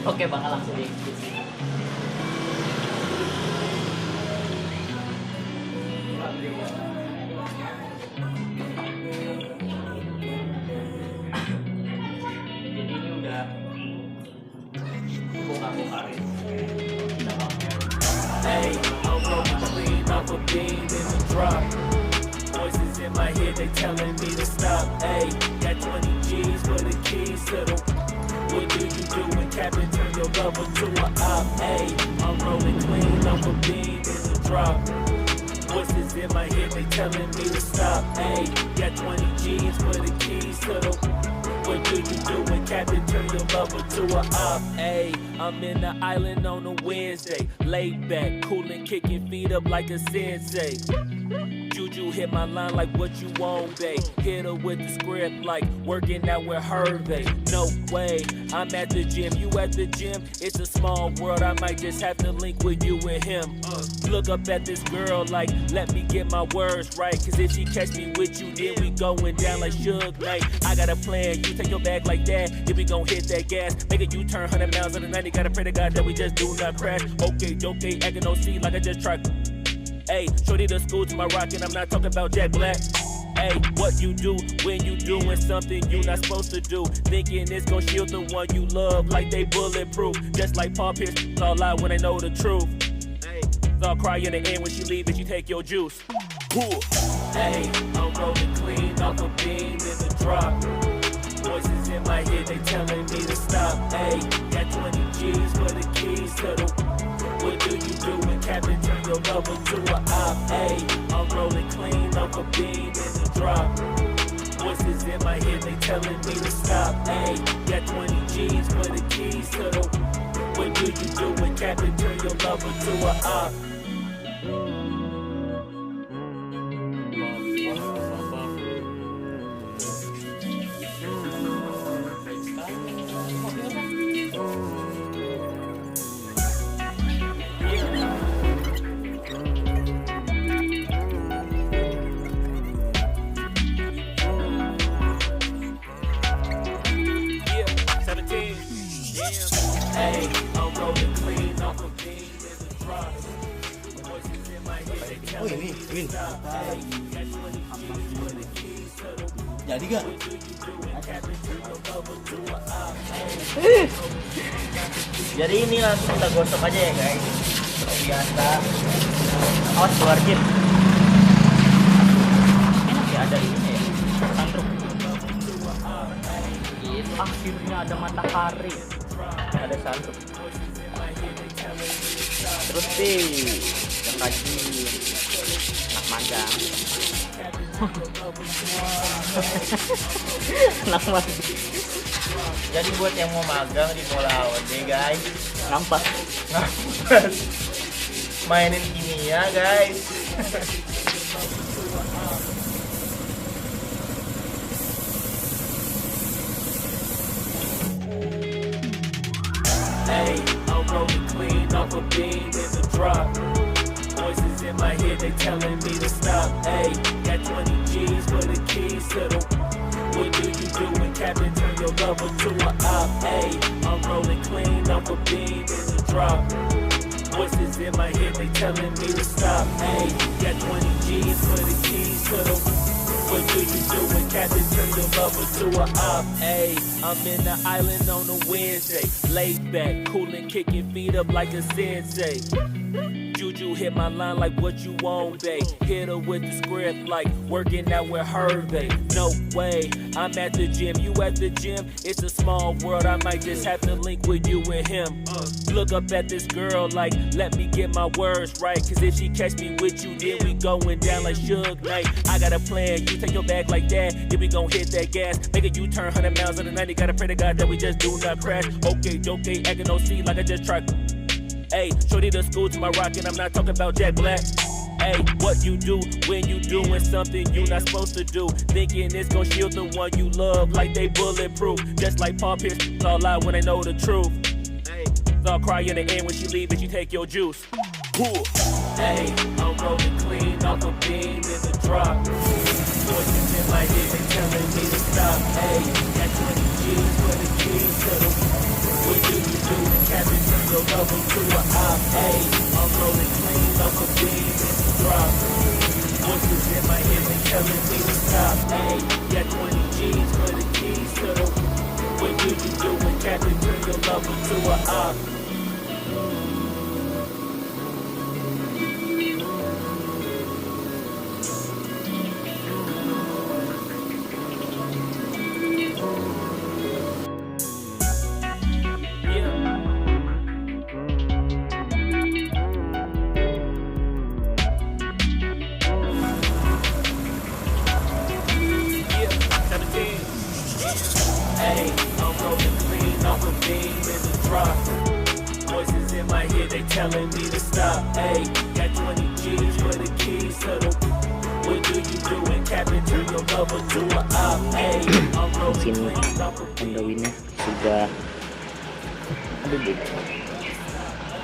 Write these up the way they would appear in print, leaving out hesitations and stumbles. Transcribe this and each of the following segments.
Oke, bakal langsung dieksekusi. Jadi ini udah bongkar-bongkarin. Hey, I'm rolling clean off a beam in the drop. Voices in my head, they telling me to stop. Hey, got 20 G's for the keys to the. What do you do when Captain turn your lover to a op? Hey, I'm rolling clean off a beam in the drop. Voices in my head, they telling me to stop. Hey, got 20 G's for the keys to the. What do you do when Captain turn your lover to a op? Hey, I'm in the island on a Wednesday. Laid back, coolin', kicking feet up like a sensei. Juju hit my line like what you want, babe. Hit her with the script like working out with Hervey. No way, I'm at the gym, you at the gym. It's a small world, I might just have to link with you and him. Look up at this girl like, let me get my words right. Cause if she catch me with you, then we going down like Suge Knight. I got a plan, you take your bag like that, then we gon' hit that gas. Make a U-turn 100 miles on the 90, gotta pray to God that we just do not crash. Okay, acting no C like I just tried. Hey, shorty the school to my rocket, I'm not talking about Jack Black. Hey, what you do when you doing something you not supposed to do? Thinking it's gon' shield the one you love like they bulletproof. Just like Paul Pierce, all lie when they know the truth. Hey, I'll cry in the end when she leave and she take your juice. Hey, I'm rolling clean off a beam in the drop. Voices in my head, they telling me to stop. Hey, got 20 G's for the keys to the. What do you do when Captain turn your lover to a op? Hey, I'm rolling clean off a beam in the drop. Voices in my head, they telling me to stop. Hey, got 20 G's for the keys to the. What do you do when Captain turn your lover to a op? Hey, I'm rolling clean off a beam in the drop. Voices in my head, they tell me Win. to stop. Hey, got 20 G's for the keys to the. Jadi gak? What do you do when Captain turn your lover to a op? Hey, Jadi ini langsung kita gosok aja ya guys. Seperti biasa. Awas keluar jin. Enak ya ada ini ya. Sunroof. Itu akhirnya ada matahari. Ada sunroof. Terus sih yang rajin anak magang. Anak magang. Jadi buat yang mau magang di Mola Awade guys, nampak mainin kimia guys. Hey, I'm rolling clean off a beam in the drop. Voices in my head, they telling me to stop. Hey, got 20 G's for the keys to the. What do you do when Captain turn your lover to a op? Hey, I'm rolling clean off a beam in the drop. Voices in my head, they telling me to stop. Hey, got 20 G's for the keys to the. What do you do when Captain turn your lover to a op? Hey, I'm in the island on a Wednesday. Laid back, coolin', kicking feet up like a sensei. Juju hit my line like what you want, babe. Hit her with the script like working out with Hervey. No way, I'm at the gym, you at the gym. It's a small world, I might just have to link with you and him. Look up at this girl like, let me get my words right. Cause if she catch me with you, then we going down like Suge Knight. I got a plan, you take your bag like that, then we gon' hit that gas. Make a U-turn 100 miles on the 90, gotta pray to God that we just do not crash. Okay, acting no C like I just tried. Hey, shorty the school to my rocket, I'm not talking about Jack Black. Hey, what you do when you doing something you not supposed to do? Thinking it's gon' shield the one you love like they bulletproof. Just like Paul Pierce, all lie when they know the truth. Hey, I'll cry in the end when she leave and she take your juice. Hey, I'm rolling clean off a beam in the drop. Voices in my head, they telling me to stop. Hey, got 20 G's for the keys to the. What do you do? lover to a op. Hey, I'm rolling clean off a beam in the drop. Voices in my head, they telling me to stop. Hey, got 20 G's for the keys to the. What do you do when Captain turn your lover to a op? Hey, I'm rolling clean off a beam in the drop. Voices in my head, they telling me to stop. Hey, got 20 G's for the keys to the. What do you do when Captain turn your lover to a op? Hey, I'm rolling clean off a beam. Honda Win-nya sudah,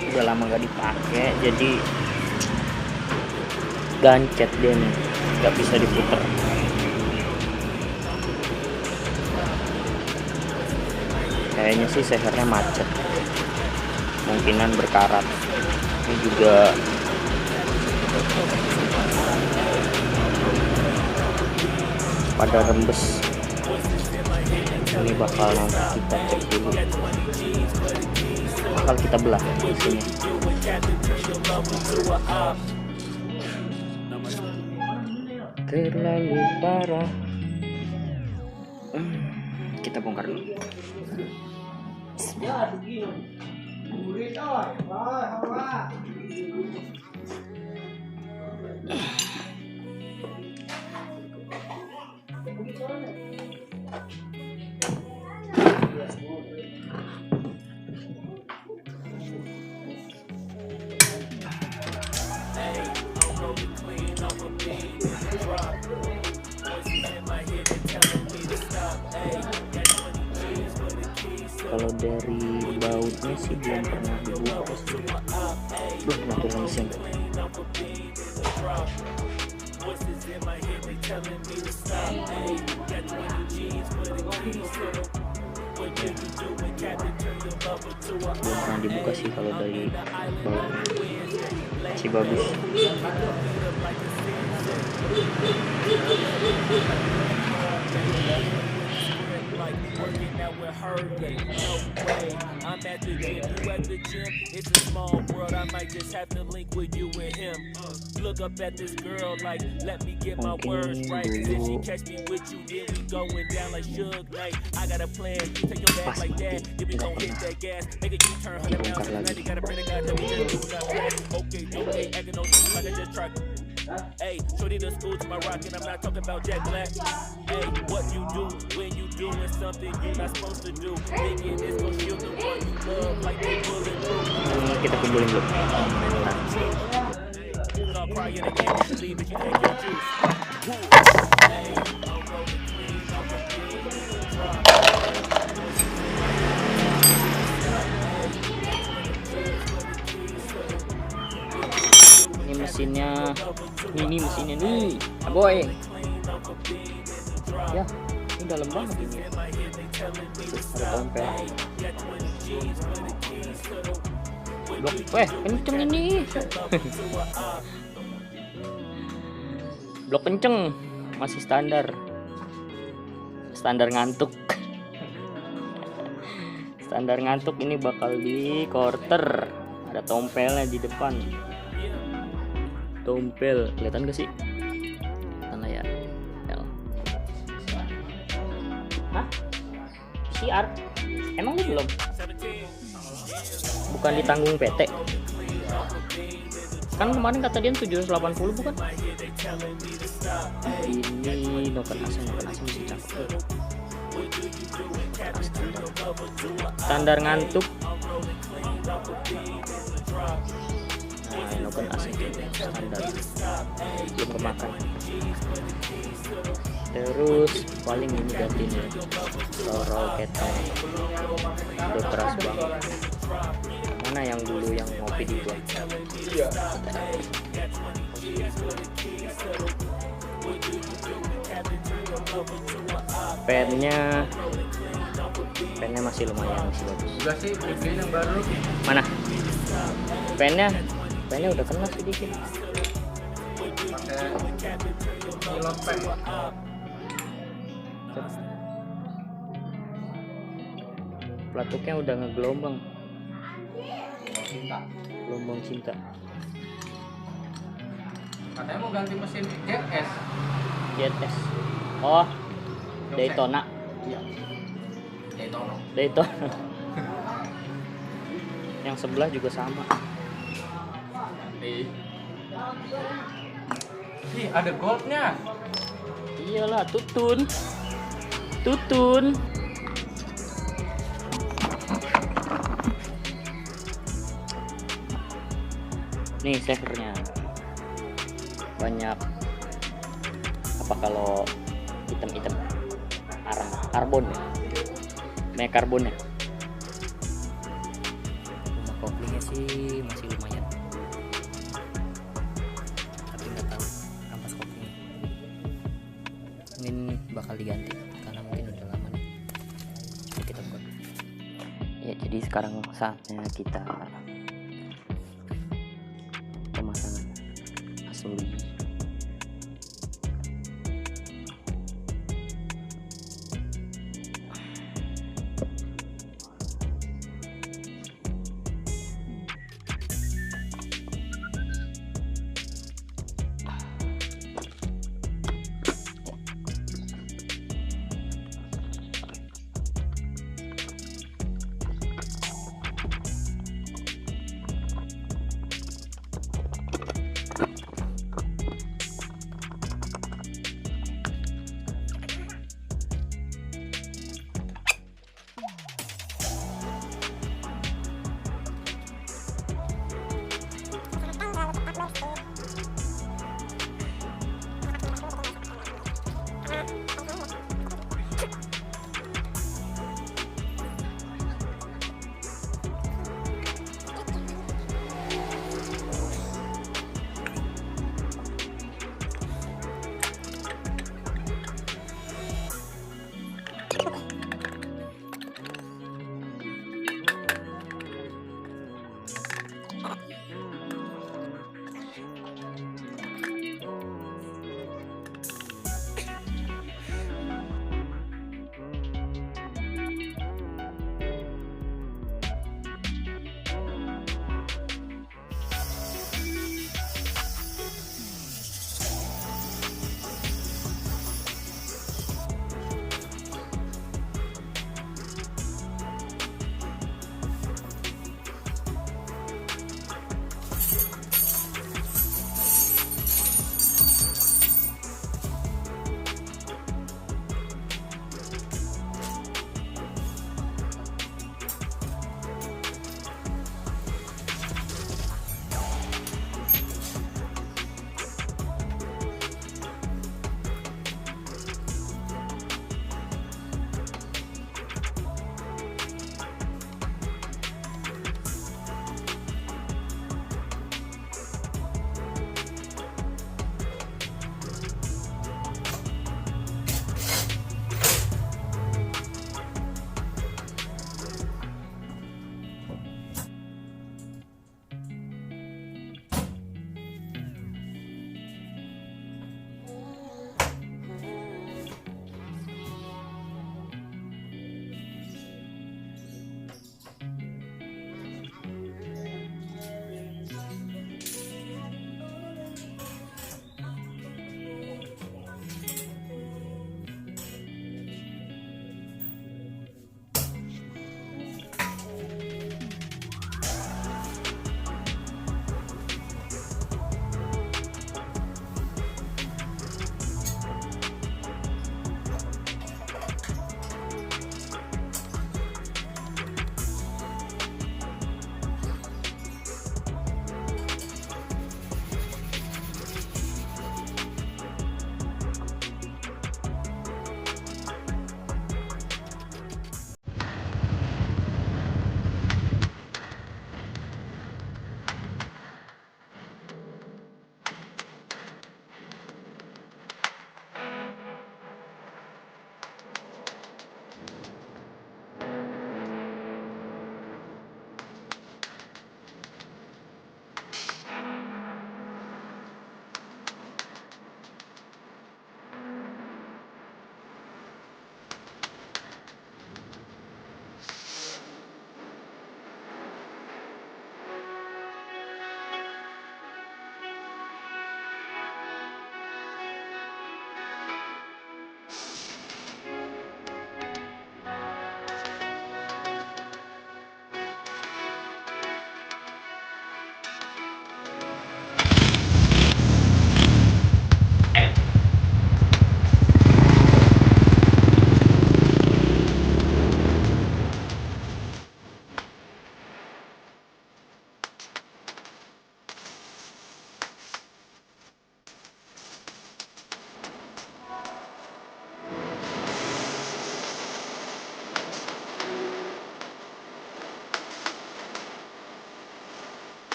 udah lama gak dipakai, jadi gancet dia nih, nggak bisa diputer. Kayaknya sih sehernya macet, kemungkinan berkarat. Ini juga pada rembes. Ini bakal nanti kita cek dulu, bakal kita belah di sini. Terlalu parah. Kita bongkar dulu. Kalau dari bautnya sih belum pernah dibuka sih. Turun mesin. Belum pernah dibuka sih kalau dari bautnya. Masih bagus. Working out with her, no way. I'm at the gym, you at the gym. It's a small world, I might just have to link with you and him. Look up at this girl like, let me get my words right. If she catch me with you, then we going down like Suge Knight. I got a plan, you take your back like that. Then we gon' hit that gas, make a U-turn, 100 miles an hour. You gotta pray to God that we just do not play. Okay, acting no shit like I just tried. Hey, shorty the school to my rock, and I'm not talking about Jack Black. Hey, what you do when you doing something you're not supposed to do? Thinking it's gonna shield the one you love like they bulletproof. Kita kumpulin dulu. Stop crying again, leave if you take your juice. Hey, I'm rolling clean, I'm a big drop. Ini mesinnya, ini mesinnya nih, boy. Ya, ini dalam banget ini. Ada tompel. Blok, kenceng ini. Blok kenceng, masih standar. Standar ngantuk. Standar ngantuk ini bakal di quarter. Ada tompelnya di depan. Tompel, kelihatan gak sih? Mana ya? Hah? PCR? Emang lu belum? Bukan ditanggung PT? Kan kemarin kata dia 780 bukan? Ini noken AC masih cakep. Standar ngantuk. Nah, noken AC standar. Belum kemakan. Terus paling ini gantinya Toro ketong. Udah keras banget. Mana yang dulu yang ngopi di gua? Iya. Pennya Pennya masih lumayan, masih bagus. Juga sih beliin yang baru. Mana? Pennya udah kena sedikit. Pakai nilon pen. Pelatuknya udah ngegelombang, Cinta. gelombang cinta. Katanya mau ganti mesin JS. JS. Oh, Daytona. Iya. Daytona. Daytona. Yang sebelah juga sama. Ih, ada goldnya. Iyalah, tutun. Tutun. Nih savernya. Banyak apa kalau hitam-hitam? Arang, karbon ya. Banyak karbon ya. Rumah koplingnya sih masih lumayan. Tapi nggak tahu ampas koplingnya. Mungkin bakal diganti karena mungkin udah lama nih. Kita buat. Ya jadi sekarang saatnya kita